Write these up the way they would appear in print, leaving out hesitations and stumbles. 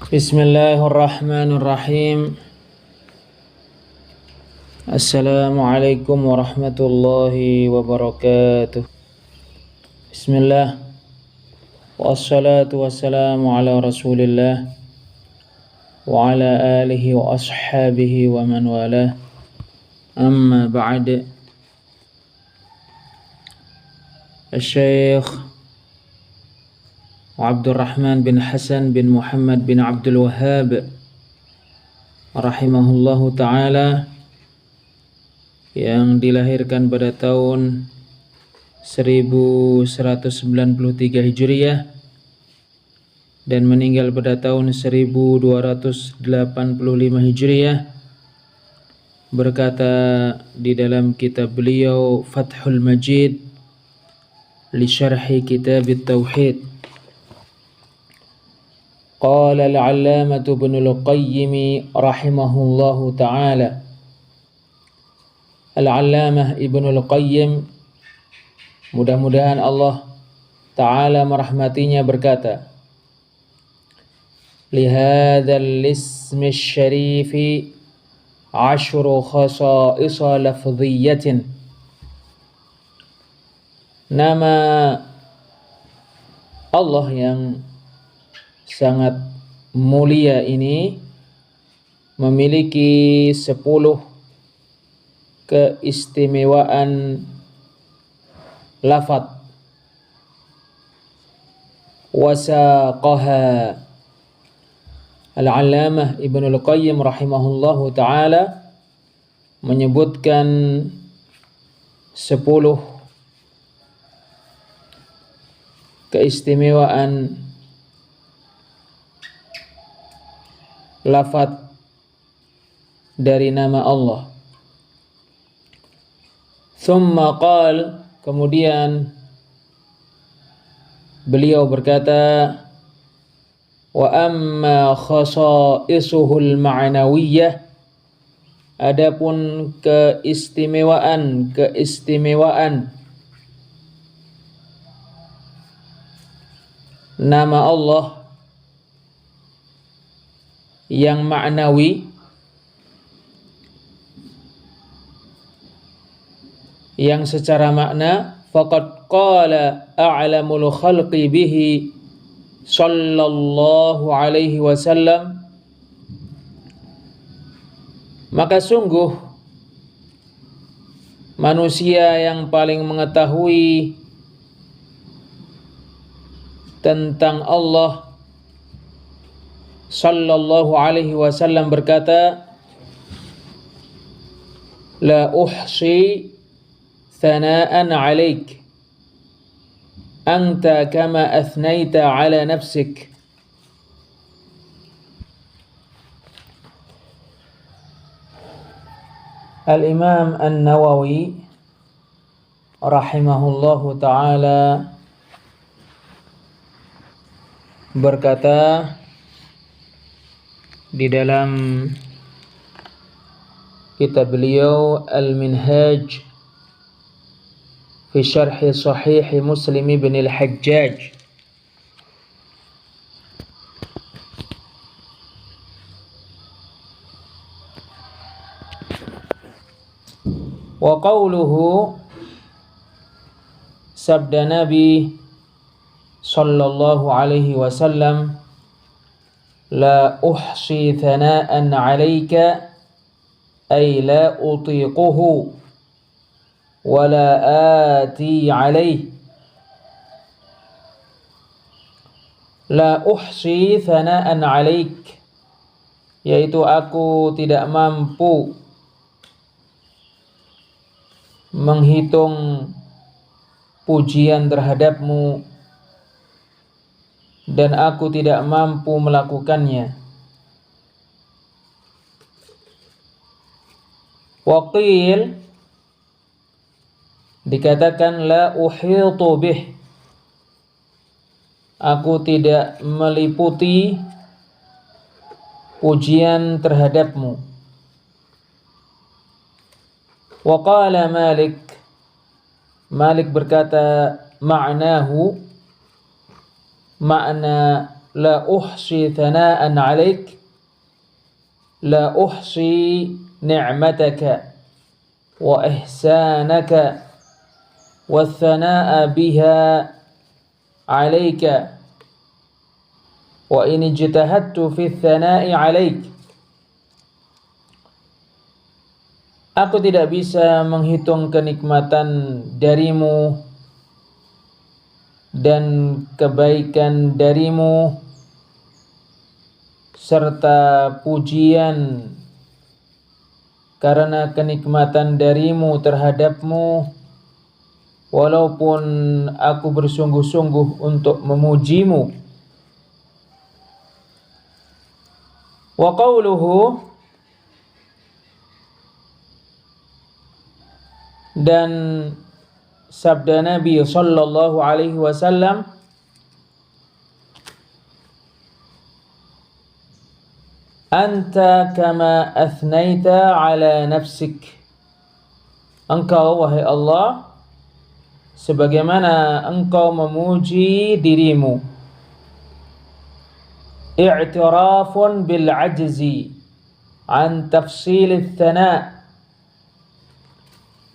Bismillahirrahmanirrahim. Assalamualaikum warahmatullahi wabarakatuh. Bismillah. Wassalatu wassalamu ala rasulillah wa ala alihi wa ashabihi wa man walah. Amma ba'd. Syekh Abdurrahman bin Hasan bin Muhammad bin Abdul Wahhab rahimahullahu ta'ala, yang dilahirkan pada tahun 1193 Hijriah dan meninggal pada tahun 1285 Hijriah, berkata di dalam kitab beliau Fathul Majid li syarhi kitab at-tauhid. Qala al-'allamah Ibnul Qayyim rahimahullahu ta'ala. Al-'allamah Ibnul Qayyim, mudah-mudahan Allah ta'ala merahmatinya, berkata, li hadzal ismi syarifi 10 khasa'is lafdhiyatin. Nama Allah yang sangat mulia ini memiliki 10 keistimewaan lafaz. Wasaqaha. Al-'allamah Ibnul Qayyim rahimahullahu ta'ala menyebutkan 10 keistimewaan lafaz dari nama Allah. Thumma qal, kemudian beliau berkata, wa amma khasa'isuhul ma'nawiyyah, adapun keistimewaan nama Allah yang ma'nawi, yang secara makna, faqad qala a'lamul khalqi bihi sallallahu alaihi wasallam, maka sungguh manusia yang paling mengetahui tentang Allah sallallahu alaihi wasallam berkata, la uhsi thana'an 'alaik anta kama athnaita 'ala nafsik. Al-Imam An-Nawawi rahimahullahu ta'ala berkata di dalam kitab beliau Al-Minhaj fi syarhi Sahih Muslim ibn al-Hajjaj, wa qawluhu, sabda Nabi sallallahu alaihi wasallam, la uhsi thana'an 'alaika ay la utiquhu wa la ati 'alayhi. La uhsi thana'an 'alaik, yaitu aku tidak mampu menghitung pujian terhadapmu dan aku tidak mampu melakukannya. Waqil, dikatakan la uhitu bih, aku tidak meliputi pujian terhadapmu. Wa qala Malik, Malik berkata, ma'nahu, makna la uhsi thana'an 'alaik la uhsi ni'mataka wa ihsanaka wa thana'a biha 'alaika wa in ijtahadtu fi thana'i 'alaik. Aku tidak bisa menghitung kenikmatan darimu dan kebaikan darimu serta pujian karena kenikmatan darimu terhadapmu, walaupun aku bersungguh-sungguh untuk memujimu. Wa qawluhu, dan sabda Nabi sallallahu alaihi wasallam, anta kama athnaita ala nafsik, engkau wahai Allah sebagaimana engkau memuji dirimu. I'tirafun bil ajzi an tafsil thana,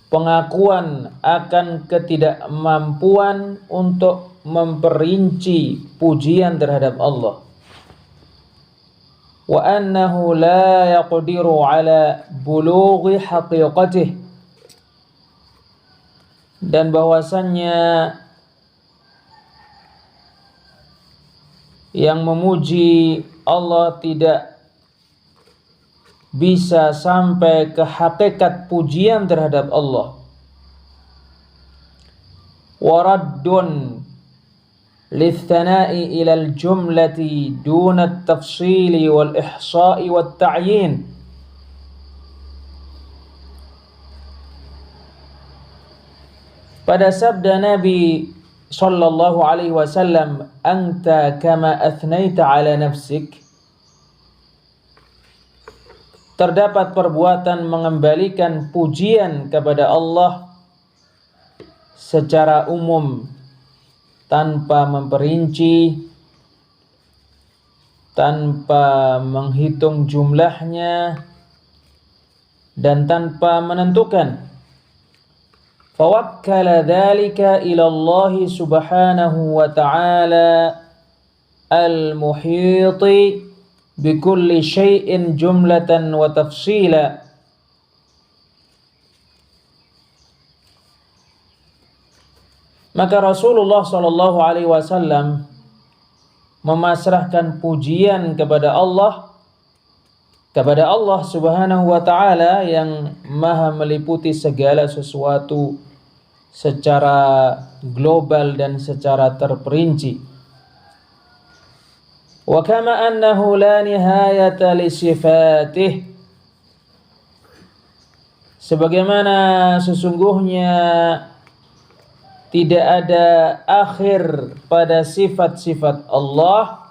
pengakuan akan ketidakmampuan untuk memperinci pujian terhadap Allah. Wa annahu la yaqdiru ala bulughi haqiqatih, dan bahwasannya yang memuji Allah tidak bisa sampai ke hakikat pujian terhadap Allah. Waraddun lithana'i ilal jumlati duna tafsili wal ihsa'i wat ta'yin. Pada sabda Nabi sallallahu alaihi wasallam, anta kama athnaita ala nafsik, terdapat perbuatan mengembalikan pujian kepada Allah secara umum tanpa memperinci, tanpa menghitung jumlahnya, dan tanpa menentukan. Fawakkala dzalika ila Allah subhanahu wa ta'ala al-muhiti bikulli syai'in jumlatan wa tafsila. Maka Rasulullah sallallahu alaihi wasallam memasrahkan pujian kepada Allah subhanahu wa ta'ala yang maha meliputi segala sesuatu secara global dan secara terperinci. Wa kama annahu la nihayata li sifatih, sebagaimana sesungguhnya tidak ada akhir pada sifat-sifat Allah.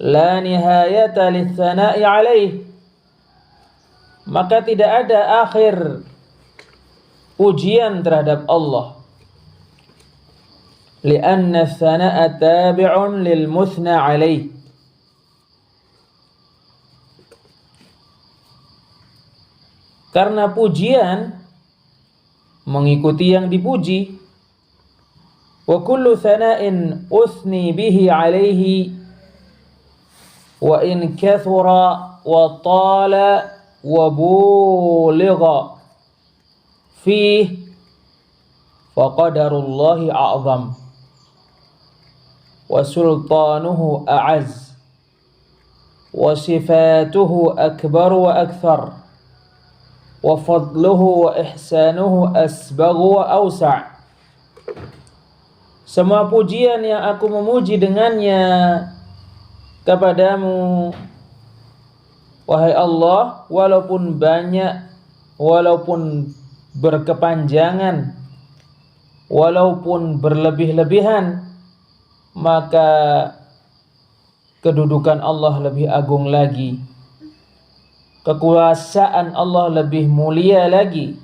La nihayata litsana'i alaih, maka tidak ada akhir pujian terhadap Allah. Lianna tsana'a tabi'un lil muthna alaih, karena pujian mengikuti yang dipuji. Wa kullu tsana'in uthni bihi alaihi wa in kathura wa tala wa buligha fih fa qadarullahi a'zam wa sultanuhu a'az wa sifatuhu akbar wa akthar wa fadluhu wa ihsanuhu asbaghu wa awsa'. Semua pujian yang aku memuji dengannya kepadamu, wahai Allah, walaupun banyak, walaupun berkepanjangan, walaupun berlebih-lebihan, maka kedudukan Allah lebih agung lagi, kekuasaan Allah lebih mulia lagi,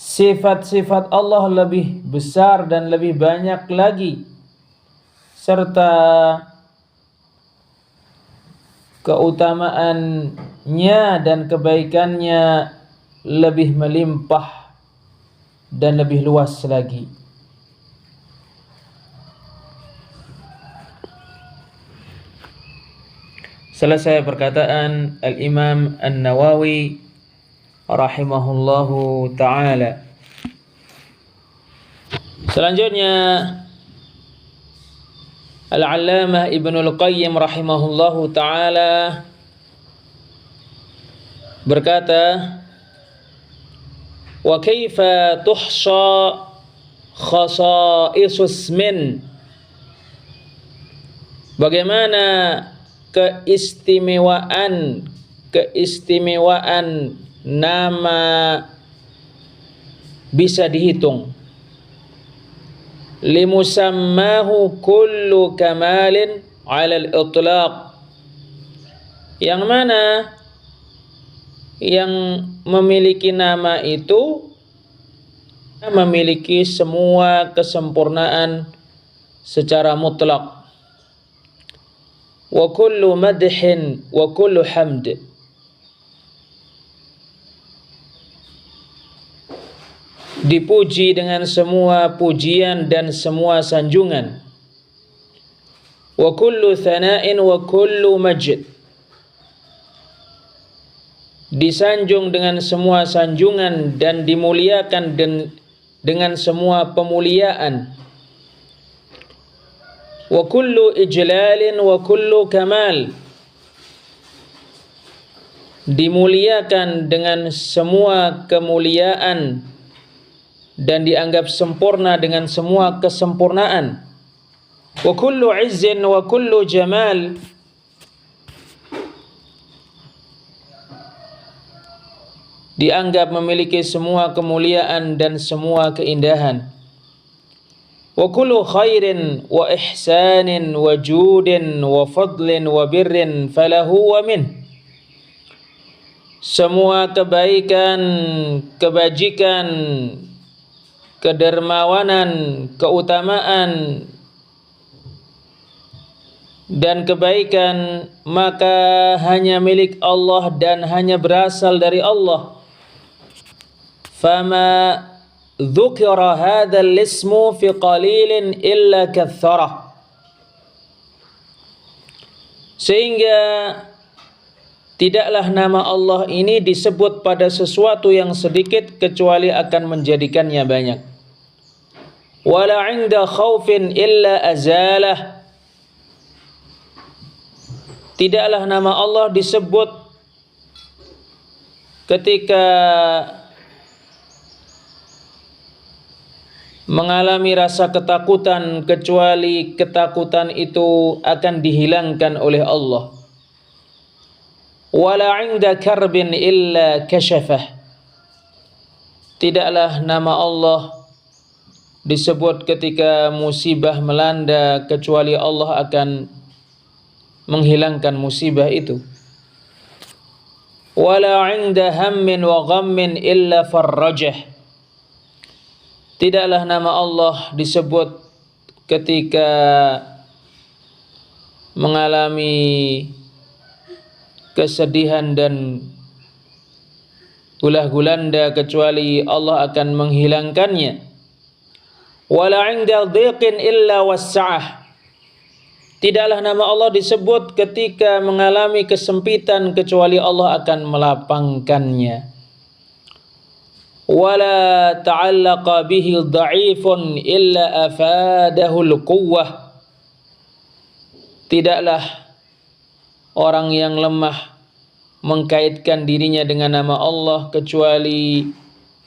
sifat-sifat Allah lebih besar dan lebih banyak lagi, serta keutamaannya dan kebaikannya lebih melimpah dan lebih luas lagi. Selesai perkataan Al-Imam An-Nawawi rahimahullahu ta'ala. Selanjutnya Al-Allamah Ibnul Qayyim rahimahullahu ta'ala berkata, wa kaifa tuhsa khasa'isus min, bagaimana keistimewaan nama bisa dihitung. Limusammahu kullu kamalin 'alal itlaq, yang mana yang memiliki nama itu memiliki semua kesempurnaan secara mutlak. Wa kullu madhin wa kullu hamd, dipuji dengan semua pujian dan semua sanjungan. Wa kullu thana'in wa kullu majd, disanjung dengan semua sanjungan dan dimuliakan dengan semua pemuliaan. Wa kullu ijlalin wa kullu kamal, dimuliakan dengan semua kemuliaan dan dianggap sempurna dengan semua kesempurnaan. Wa kullu izzin wa kullu jamal, dianggap memiliki semua kemuliaan dan semua keindahan. Wa kullu khairin wa ihsanin wa judin wa fadlin wa birrin falahu wa min, semua kebaikan, kebajikan, kedermawanan, keutamaan dan kebaikan maka hanya milik Allah dan hanya berasal dari Allah. Fama dzukira hadzal ismu fi qalilin illa katsarah, sehingga tidaklah nama Allah ini disebut pada sesuatu yang sedikit kecuali akan menjadikannya banyak. Wala 'inda khaufin illa azalah, tidaklah nama Allah disebut ketika mengalami rasa ketakutan kecuali ketakutan itu akan dihilangkan oleh Allah. Wala 'inda karbin illa kashafah, tidaklah nama Allah disebut ketika musibah melanda kecuali Allah akan menghilangkan musibah itu. Wala 'inda hammin wa ghammin illa farrajah, tidaklah nama Allah disebut ketika mengalami kesedihan dan gulah gulanda kecuali Allah akan menghilangkannya. Wala 'inda dhiqin illa wassa'ah, tidaklah nama Allah disebut ketika mengalami kesempitan kecuali Allah akan melapangkannya. Wala ta'allaqa bihi dha'ifun illa afadahu al-quwwah, tidaklah orang yang lemah mengkaitkan dirinya dengan nama Allah kecuali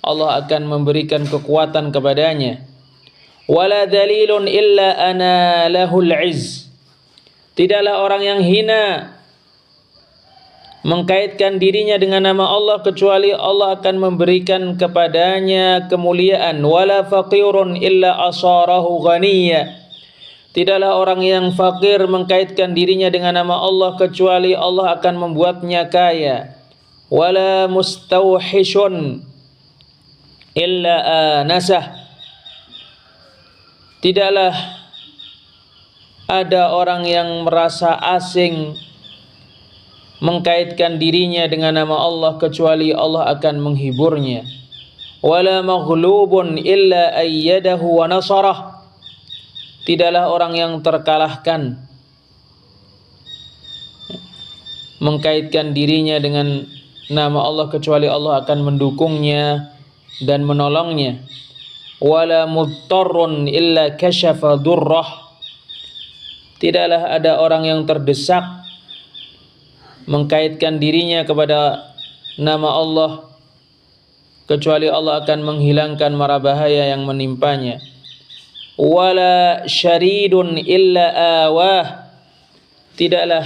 Allah akan memberikan kekuatan kepadanya. Wala dalilun illa ana lahul izz, tidaklah orang yang hina mengkaitkan dirinya dengan nama Allah kecuali Allah akan memberikan kepadanya kemuliaan. Wala faqirun illa asarahu ghaniyya, tidaklah orang yang fakir mengkaitkan dirinya dengan nama Allah kecuali Allah akan membuatnya kaya. Wala mustawhishun illa anasah, tidaklah ada orang yang merasa asing mengkaitkan dirinya dengan nama Allah kecuali Allah akan menghiburnya. Wala maghlubun illa ayyadahu wa nasarah. Tidaklah orang yang terkalahkan mengkaitkan dirinya dengan nama Allah kecuali Allah akan mendukungnya dan menolongnya. Wala mudtarrun illa kashafa durrah. Tidaklah ada orang yang terdesak mengkaitkan dirinya kepada nama Allah kecuali Allah akan menghilangkan mara bahaya yang menimpanya. Wala syaridun illa awah. Tidaklah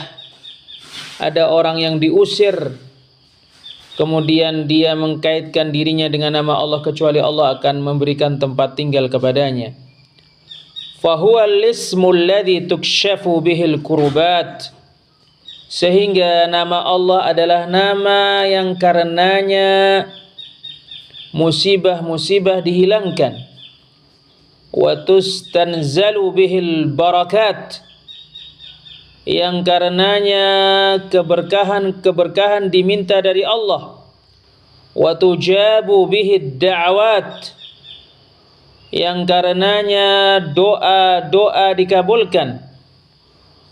ada orang yang diusir kemudian dia mengkaitkan dirinya dengan nama Allah kecuali Allah akan memberikan tempat tinggal kepadanya. Fahuwa al-ismul ladzi tukshafu bihil kurubat. Sehingga nama Allah adalah nama yang karenanya musibah-musibah dihilangkan. Wa tustanzalu bihil barakat. Yang karenanya keberkahan-keberkahan diminta dari Allah. Wa tujabu bihid da'awat. Yang karenanya doa-doa dikabulkan.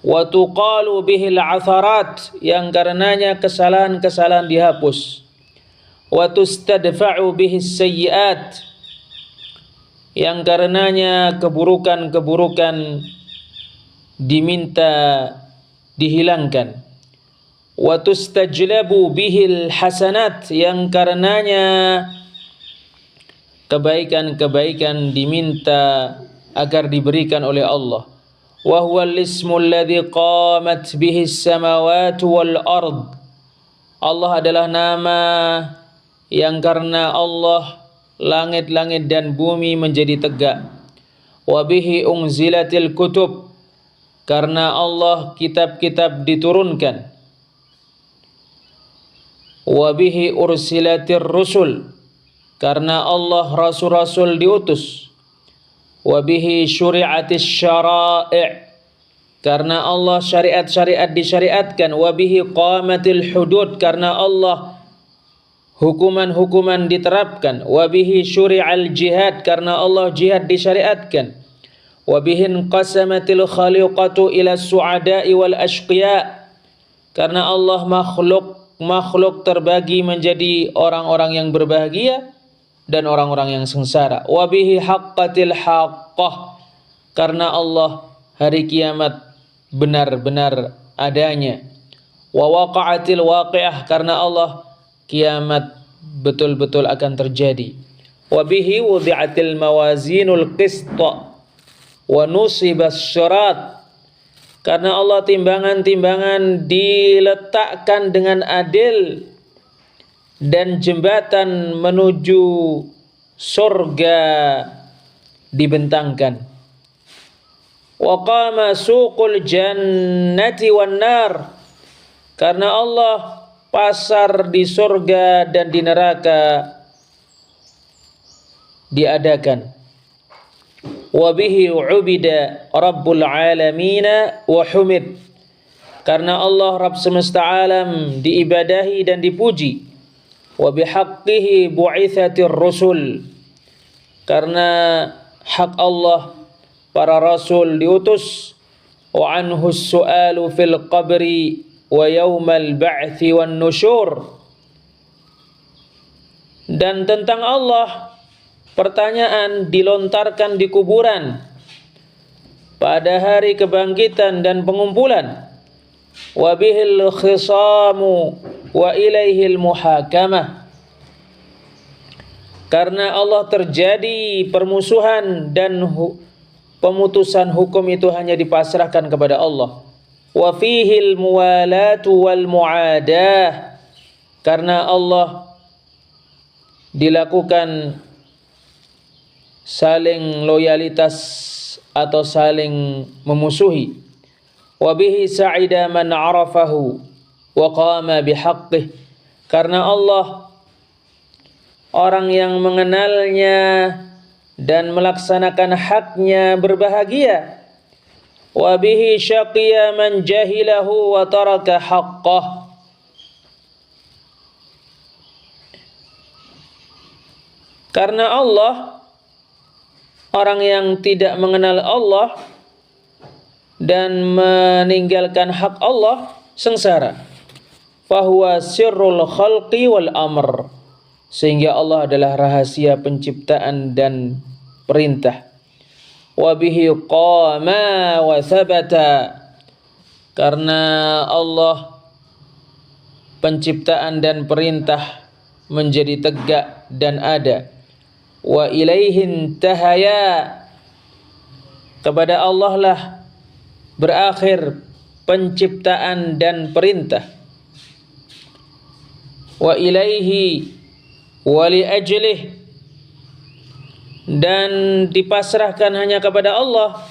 Wa tuqalu bihil atharat. Yang karenanya kesalahan-kesalahan dihapus. Wa tustadfa'u bihis sayyiat. Yang karenanya keburukan-keburukan diminta dihilangkan. Wa tustajlabu bihil hasanat. Yang karenanya kebaikan-kebaikan diminta agar diberikan oleh Allah. Wa huwal ismul ladzi qamat bihi as-samawati wal ard. Allah adalah nama yang karena Allah langit-langit dan bumi menjadi tegak. Wa bihi unzilatil kutub. Karena Allah kitab-kitab diturunkan. Wa bihi ursilatir rusul. Karena Allah rasul-rasul diutus. Wa bihi syuri'atis syara'i'. Karena Allah syariat-syariat disyariatkan. Wa bihi qamatil hudud. Karena Allah hukuman-hukuman diterapkan. Wa bihi syuri'al jihad. Karena Allah jihad disyariatkan. Wa bihi inqasamatil khaliqatu ila su'ada'i wal ashqiya. Karena Allah makhluk terbagi menjadi orang-orang yang berbahagia dan orang-orang yang sengsara. Wa bihi haqqatil haqqah. Karena Allah hari kiamat benar-benar adanya. Wa waqa'atil waqi'ah. Karena Allah kiamat betul-betul akan terjadi. Wa bihi wudi'atil mawazinul qista wa nusibas syirat. Karena Allah timbangan-timbangan diletakkan dengan adil dan jembatan menuju surga dibentangkan. Wa qama suqul jannati wan nar. Karena Allah pasar di surga dan di neraka diadakan. Wa bihi ubida rabbul alamin wa humid. Karena Allah Rabb semesta alam diibadahi dan dipuji. Wa bihaqqihi bu'itsatir rusul. Karena hak Allah para rasul diutus. Wa anhu as-su'alu fil qabri wa yaumal ba'thi wan nusyur. Dan tentang Allah pertanyaan dilontarkan di kuburan pada hari kebangkitan dan pengumpulan. Wa bihil khisamu wa ilaihil muhakamah. Karena Allah terjadi permusuhan dan pemutusan hukum itu hanya dipasrahkan kepada Allah. Wa fihil muwalatu wal muadah. Karena Allah dilakukan saling loyalitas atau saling memusuhi. Wa bihi sa'ida man 'arafahu wa qama bihaqqih. Karena Allah orang yang mengenalnya dan melaksanakan haknya berbahagia. wa bihi syaqiya man jahilahu wa taraka haqqah. Karena Allah, orang yang tidak mengenal Allah dan meninggalkan hak Allah sengsara. Fahuwa sirrul khalqi wal amr. Sehingga Allah adalah rahasia penciptaan dan perintah. Wa bihi qama wa thabata. Karena Allah, penciptaan dan perintah menjadi tegak dan ada. Wa ilaihin tahaya. Kepada Allah lah berakhir penciptaan dan perintah. Wa ilaihi wa li ajlih. Dan dipasrahkan hanya kepada Allah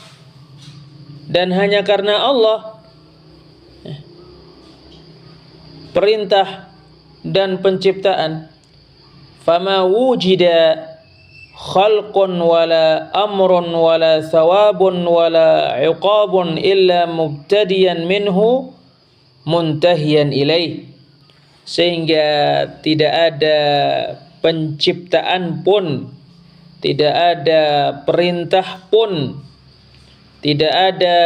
dan hanya karena Allah perintah dan penciptaan. Fama wujida khalqun wala amrun wala thawabun wala iqabun illa mubtadiyan minhu muntahiyan ilaih. Sehingga tidak ada penciptaan pun, tidak ada perintah pun, tidak ada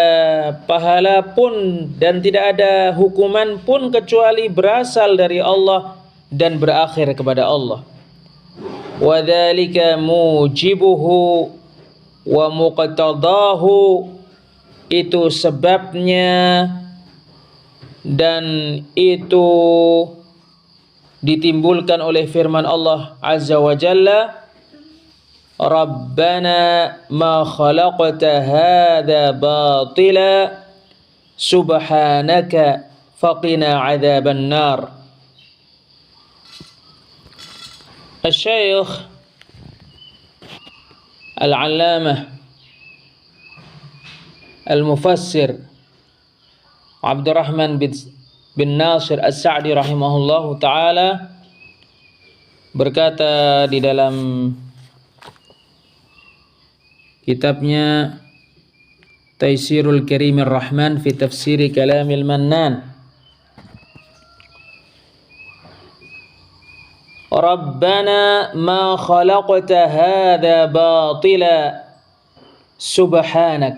pahala pun, dan tidak ada hukuman pun kecuali berasal dari Allah dan berakhir kepada Allah. Wa dzalika mujibuhu wa muqtadahu. Itu sebabnya dan itu ditimbulkan oleh firman Allah Azza wa Jalla, Rabbana ma khalaqta hadza batila subhanaka faqina adzaban nar. Al-Syaikh Al-Allamah Al-Mufassir Abdurrahman bin Nasir As-Sa'di rahimahullahu ta'ala berkata di dalam kitabnya Taisirul Karimir Rahman fi Tafsiri Kalamil Mannan, Rabbana ma khalaqta hadza batila subhanak.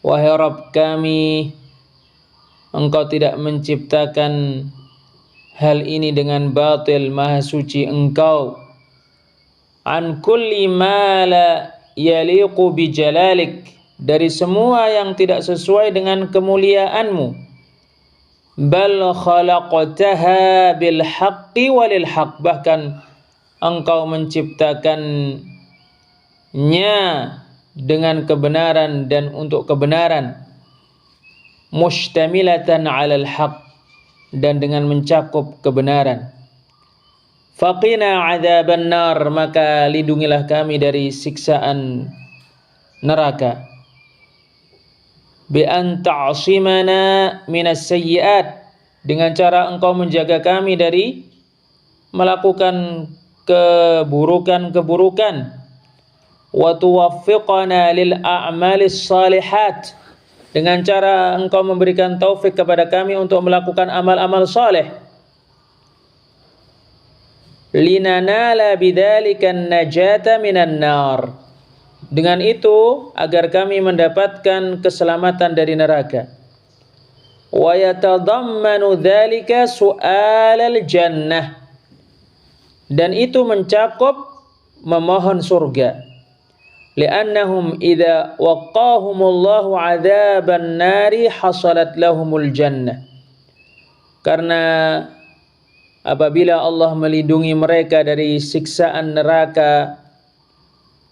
Wahai Rabb kami, Engkau tidak menciptakan hal ini dengan batil, maha suci Engkau. An kulli ma la yaliqu bi jalalik. Dari semua yang tidak sesuai dengan kemuliaan-Mu. Bal khalaqtaha bil haqqi walil haqq. Bahkan Engkau menciptakannya dengan kebenaran dan untuk kebenaran. Mustamilatan 'alal haqq, dan dengan mencakup kebenaran. Faqina 'adzaban nar, maka lindungilah kami dari siksaan neraka. Bi an ta'simana minas sayyi'at, dengan cara Engkau menjaga kami dari melakukan keburukan-keburukan. Wa tuwaffiqana lil a'malis salihat, dengan cara Engkau memberikan taufik kepada kami untuk melakukan amal-amal saleh. Linanala bidzalika an-najata minan nar, dengan itu agar kami mendapatkan keselamatan dari neraka. Wa yatadammanu dzalika su'alal jannah, dan itu mencakup memohon surga. Li'annahum idza waqqahumullahu 'adzaban nari hasalat lahumul jannah. Karena apabila Allah melindungi mereka dari siksaan neraka,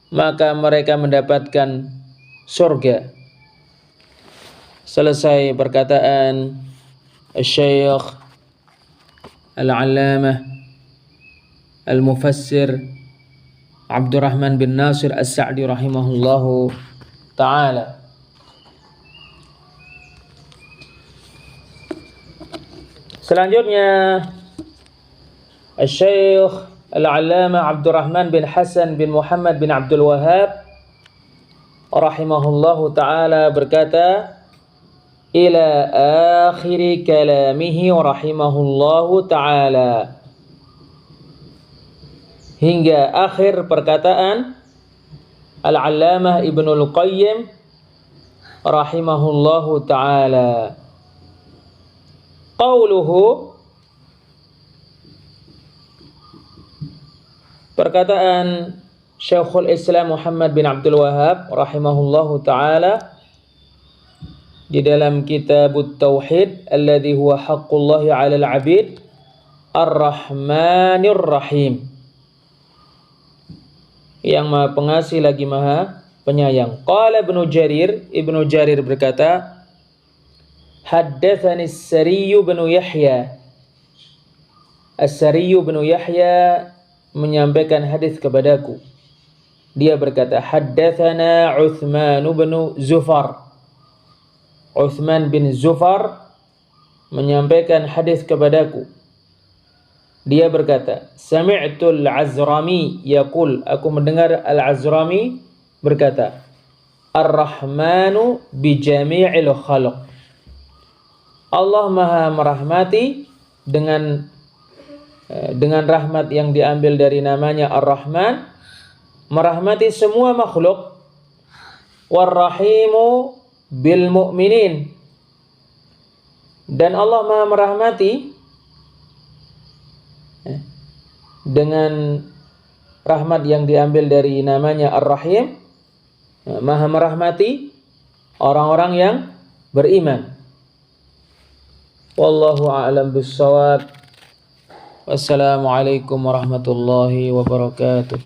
maka mereka mendapatkan surga. Selesai perkataan Syekh Al-Allamah Al-Mufassir Abdurrahman bin Nasir As-Sa'di rahimahullahu ta'ala. Selanjutnya Syekh Al-Allamah Abdurrahman bin Hasan bin Muhammad bin Abdul Wahhab rahimahullahu ta'ala berkata, ila akhiri kalamihi rahimahullahu ta'ala, hingga akhir perkataan Al-Allamah Ibnul Qayyim rahimahullahu ta'ala. Qauluhu, perkataan Syekhul Islam Muhammad bin Abdul Wahhab rahimahullahu ta'ala di dalam Kitabut Tauhid alladhi huwa haqqullahi 'alal 'abid Ar-Rahmanir Rahim, yang Maha Pengasih lagi Maha Penyayang. Qala Ibnu Jarir berkata, haddatsani As-Sari bin Yahya. As-Sari bin Yahya menyampaikan hadis kepadaku. Dia berkata, haddatsana Utsman bin Zufar. Utsman bin Zufar menyampaikan hadis kepadaku. Dia berkata, sami'tu al-Azrami yaqul, aku mendengar al-Azrami berkata, Ar-Rahmanu bi jami'il khalq. Allah Maha merahmati dengan rahmat yang diambil dari namanya Ar-Rahman, merahmati semua makhluk. War-Rahimu bil mu'minin, dan Allah Maha merahmati dengan rahmat yang diambil dari namanya Ar-Rahim, Maha merahmati orang-orang yang beriman. Wallahu a'lam bissawab. Wassalamualaikum warahmatullahi wabarakatuh.